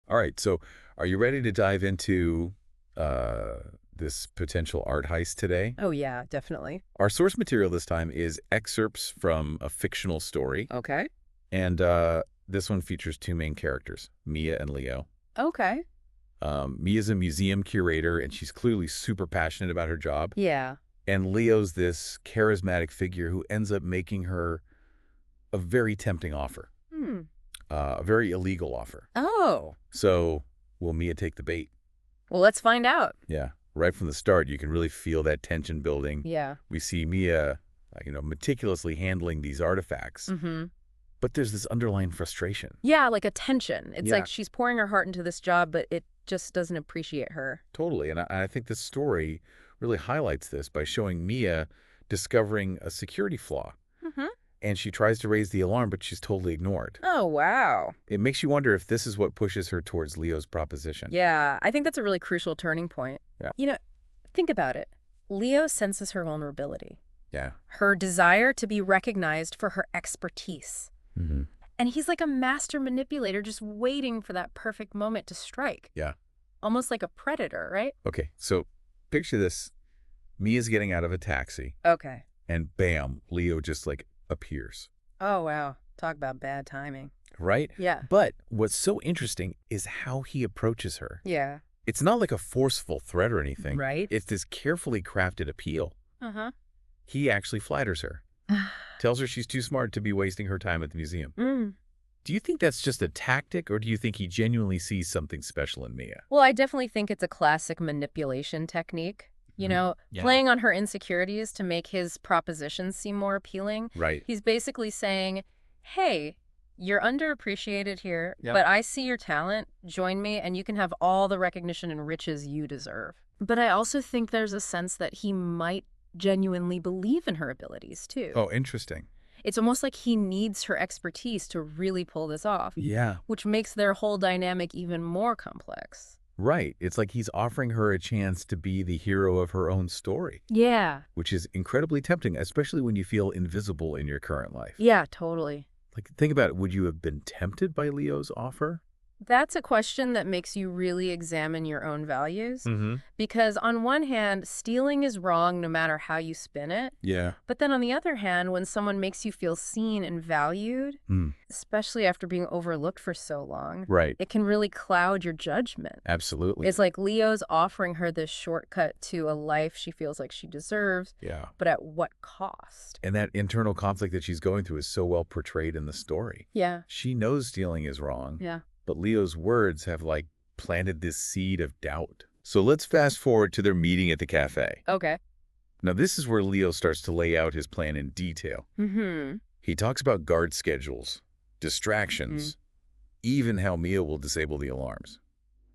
All right, so are you ready to dive into uh, this potential art heist today? Oh, yeah, definitely. Our source material this time is excerpts from a fictional story, Okay. and this one features two main characters, Mia and Leo. Okay. Mia's a museum curator, and she's clearly super passionate about her job. Yeah. And Leo's this charismatic figure who ends up making her a very tempting offer, Hmm. a very illegal offer. Oh. So will Mia take the bait? Well, let's find out. Yeah, right from the start, you can really feel that tension building. Yeah. We see Mia, meticulously handling these artifacts, Mm-hmm. but there's this underlying frustration. Yeah, like a tension. It's Yeah, like she's pouring her heart into this job, but it just doesn't appreciate her. totally. And I think this story really highlights this by showing Mia discovering a security flaw. Mm-hmm. And she tries to raise the alarm, but she's totally ignored. Oh, wow. It makes you wonder if this is what pushes her towards Leo's proposition. Yeah, I think that's a really crucial turning point. Yeah. Think about it. Leo senses her vulnerability, Yeah. her desire to be recognized for her expertise. Mm-hmm. And he's like a master manipulator just waiting for that perfect moment to strike. Yeah. Almost like a predator, right? Okay, so picture this. Mia's getting out of a taxi, Okay. and bam, Leo just appears. Oh, wow. Talk about bad timing. Right? Yeah. But what's so interesting is how he approaches her. Yeah. It's not like a forceful threat or anything. Right. It's this carefully crafted appeal. Uh-huh. He actually flatters her, tells her she's too smart to be wasting her time at the museum. Mm. Do you think that's just a tactic, or do you think he genuinely sees something special in Mia? Well, I definitely think it's a classic manipulation technique. Yeah. Playing on her insecurities to make his propositions seem more appealing. Right. He's basically saying, hey, you're underappreciated here, Yep. but I see your talent. Join me, and you can have all the recognition and riches you deserve. But I also think there's a sense that he might genuinely believe in her abilities, too. Oh, interesting. It's almost like he needs her expertise to really pull this off, Yeah. which makes their whole dynamic even more complex. Right. It's like he's offering her a chance to be the hero of her own story, Yeah. which is incredibly tempting, especially when you feel invisible in your current life. Yeah, totally. Think about it. Would you have been tempted by Leo's offer? That's a question that makes you really examine your own values. Mm-hmm. Because on one hand, stealing is wrong no matter how you spin it. Yeah. But then on the other hand, when someone makes you feel seen and valued, Mm. especially after being overlooked for so long, Right. it can really cloud your judgment. Absolutely. It's like Leo's offering her this shortcut to a life she feels like she deserves, Yeah. but at what cost? And that internal conflict that she's going through is so well portrayed in the story. Yeah. She knows stealing is wrong, Yeah. but Leo's words have planted this seed of doubt. So let's fast forward to their meeting at the cafe. Okay. Now, this is where Leo starts to lay out his plan in detail. Mm-hmm. He talks about guard schedules, distractions, even how Mia will disable the alarms.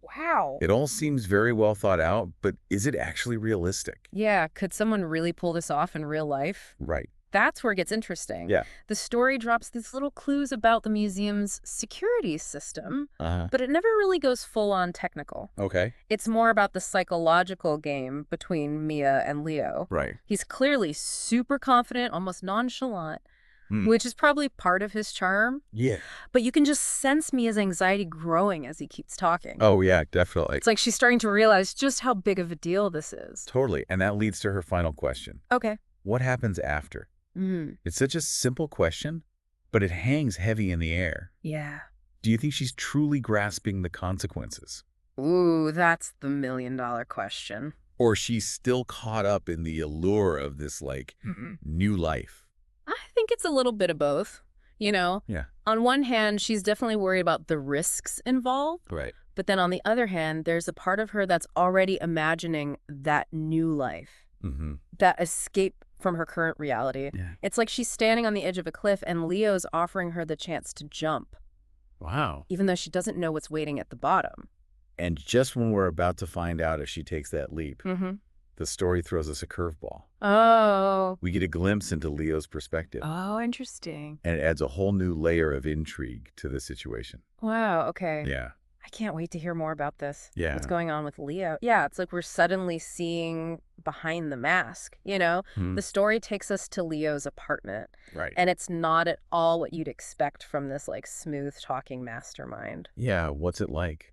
Wow. It all seems very well thought out, but is it actually realistic? Yeah, could someone really pull this off in real life? Right. That's where it gets interesting. Yeah. The story drops these little clues about the museum's security system, Uh-huh. but it never really goes full-on technical. Okay. It's more about the psychological game between Mia and Leo. Right. He's clearly super confident, almost nonchalant, Hmm. which is probably part of his charm. Yeah. But you can just sense Mia's anxiety growing as he keeps talking. Oh, yeah, definitely. It's like she's starting to realize just how big of a deal this is. Totally. And that leads to her final question. Okay. What happens after? Mm. It's such a simple question, but it hangs heavy in the air. Yeah. Do you think she's truly grasping the consequences? Ooh, that's the million-dollar question. Or she's still caught up in the allure of this, new life? I think it's a little bit of both. Yeah. On one hand, she's definitely worried about the risks involved. Right. But then on the other hand, there's a part of her that's already imagining that new life, Mm-hmm. that escape from her current reality. Yeah. It's like she's standing on the edge of a cliff and Leo's offering her the chance to jump, Wow. even though she doesn't know what's waiting at the bottom. And just when we're about to find out if she takes that leap, Mm-hmm. the story throws us a curveball. Oh. We get a glimpse into Leo's perspective, Oh, interesting. and it adds a whole new layer of intrigue to the situation. Wow, okay. Yeah. I can't wait to hear more about this. Yeah. What's going on with Leo? Yeah, it's like we're suddenly seeing behind the mask, Hmm. The story takes us to Leo's apartment, Right. and it's not at all what you'd expect from this, smooth-talking mastermind. Yeah, what's it like?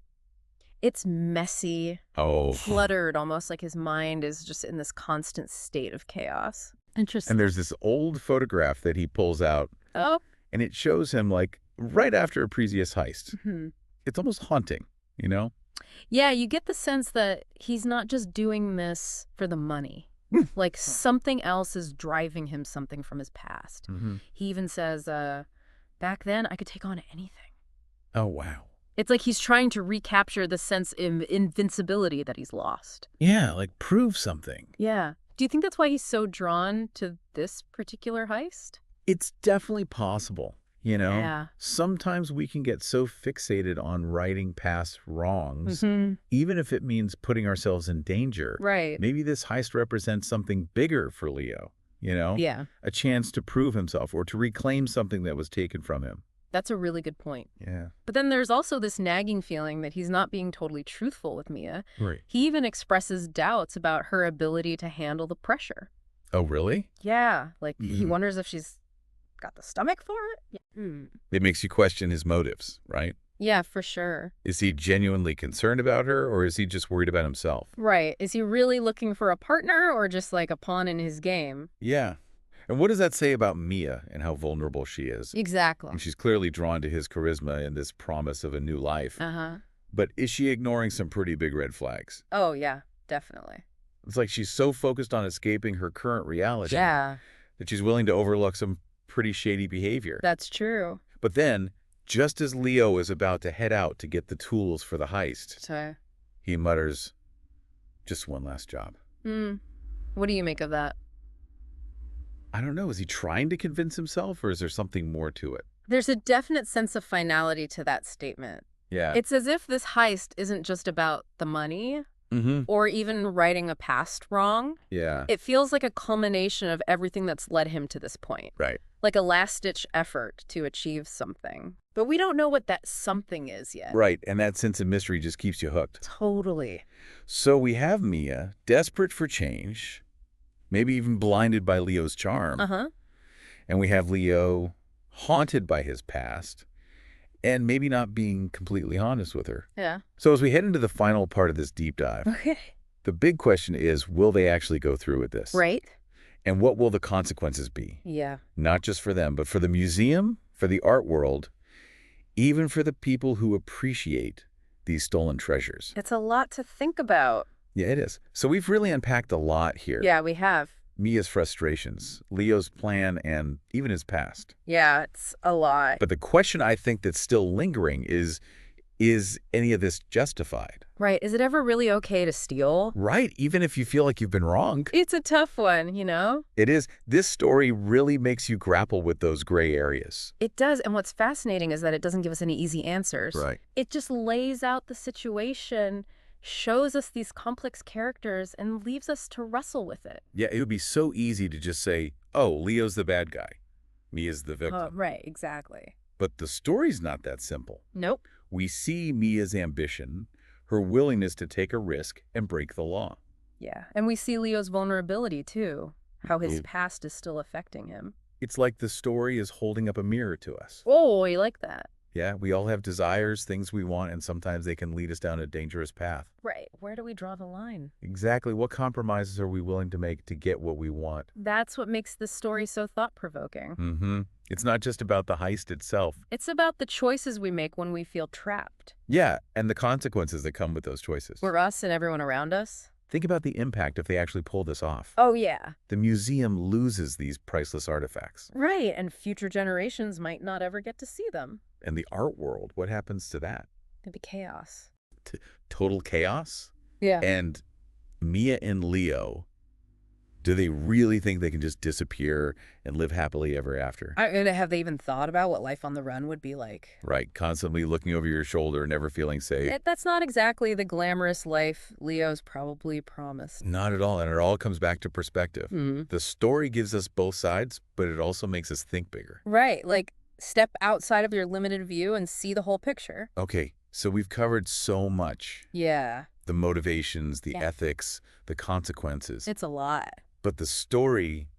It's messy, Oh. cluttered, almost like his mind is just in this constant state of chaos. Interesting. And there's this old photograph that he pulls out, Oh. and it shows him, like, right after a previous heist. Hmm. It's almost haunting, you know? Yeah, you get the sense that he's not just doing this for the money. Like something else is driving him something from his past. He even says, back then I could take on anything. Oh, wow. It's like he's trying to recapture the sense of invincibility that he's lost. Yeah, like prove something. Yeah. Do you think that's why he's so drawn to this particular heist? It's definitely possible, you know? Yeah. Sometimes we can get so fixated on righting past wrongs, Mm-hmm. even if it means putting ourselves in danger. Right. Maybe this heist represents something bigger for Leo, you know? Yeah. A chance to prove himself or to reclaim something that was taken from him. That's a really good point. Yeah. But then there's also this nagging feeling that he's not being totally truthful with Mia. Right. He even expresses doubts about her ability to handle the pressure. Oh, really? Yeah, like he Mhm. wonders if she's got the stomach for it. Yeah. It makes you question his motives, right? Yeah, for sure. Is he genuinely concerned about her, or is he just worried about himself? Right. Is he really looking for a partner or just like a pawn in his game? Yeah. And what does that say about Mia and how vulnerable she is? Exactly. And she's clearly drawn to his charisma and this promise of a new life. Uh-huh. But is she ignoring some pretty big red flags? Oh, yeah, definitely. It's like she's so focused on escaping her current reality Yeah, that she's willing to overlook some pretty shady behavior. that's true. But then, just as Leo is about to head out to get the tools for the heist, So, he mutters, "Just one last job." what do you make of that? I don't know. Is he trying to convince himself, or is there something more to it? There's a definite sense of finality to that statement. Yeah. It's as if this heist isn't just about the money Mm-hmm. or even righting a past wrong. Yeah. It feels like a culmination of everything that's led him to this point. Right. Like a last-ditch effort to achieve something. But we don't know what that something is yet. Right. And that sense of mystery just keeps you hooked. Totally. So we have Mia, desperate for change, maybe even blinded by Leo's charm. Uh-huh. And we have Leo haunted by his past and maybe not being completely honest with her. Yeah. So as we head into the final part of this deep dive, Okay. the big question is, will they actually go through with this? Right? And what will the consequences be? Yeah. Not just for them, but for the museum, for the art world, even for the people who appreciate these stolen treasures. It's a lot to think about. Yeah, it is. So we've really unpacked a lot here. Yeah, we have. Mia's frustrations, Leo's plan, and even his past. Yeah, it's a lot. But the question I think that's still lingering is any of this justified? Right. Is it ever really okay to steal? Right, even if you feel like you've been wrong. It's a tough one, you know? It is. This story really makes you grapple with those gray areas. It does. And what's fascinating is that it doesn't give us any easy answers. Right. It just lays out the situation, shows us these complex characters, and leaves us to wrestle with it. Yeah, it would be so easy to just say, oh, Leo's the bad guy. Mia's the victim. Right, exactly. But the story's not that simple. Nope. We see Mia's ambition, her willingness to take a risk and break the law. Yeah. And we see Leo's vulnerability, too. How his Mm. past is still affecting him. It's like the story is holding up a mirror to us. Oh, I like that. Yeah, we all have desires, things we want, and sometimes they can lead us down a dangerous path. Right. Where do we draw the line? Exactly. What compromises are we willing to make to get what we want? That's what makes this story so thought-provoking. Mm-hmm. It's not just about the heist itself. It's about the choices we make when we feel trapped. Yeah, and the consequences that come with those choices. For us and everyone around us. Think about the impact if they actually pull this off. Oh, yeah. The museum loses these priceless artifacts. Right. And future generations might not ever get to see them. And the art world, what happens to that? It'd be chaos. Total chaos? Yeah. And Mia and Leo, do they really think they can just disappear and live happily ever after? Have they even thought about what life on the run would be like? Right, constantly looking over your shoulder, never feeling safe. That's not exactly the glamorous life Leo's probably promised. Not at all, and it all comes back to perspective. The story gives us both sides, but it also makes us think bigger. Right. Like, step outside of your limited view and see the whole picture. Okay, so we've covered so much. Yeah. The motivations, the Yeah. ethics, the consequences. It's a lot. But the story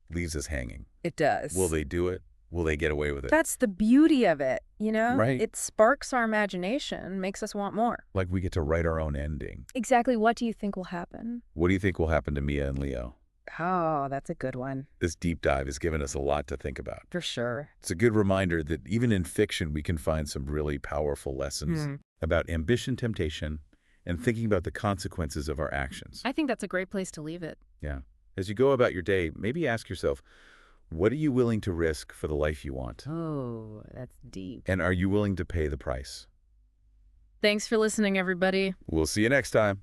leaves us hanging. It does. Will they do it? will they get away with it? That's the beauty of it, you know? Right. It sparks our imagination, makes us want more. Like we get to write our own ending. Exactly what do you think will happen? What do you think will happen to Mia and Leo? Oh, that's a good one. This deep dive has given us a lot to think about. For sure. It's a good reminder that even in fiction, we can find some really powerful lessons about ambition, temptation, and thinking about the consequences of our actions. I think that's a great place to leave it. Yeah. As you go about your day, maybe ask yourself, what are you willing to risk for the life you want? Oh, that's deep. And are you willing to pay the price? Thanks for listening, everybody. We'll see you next time.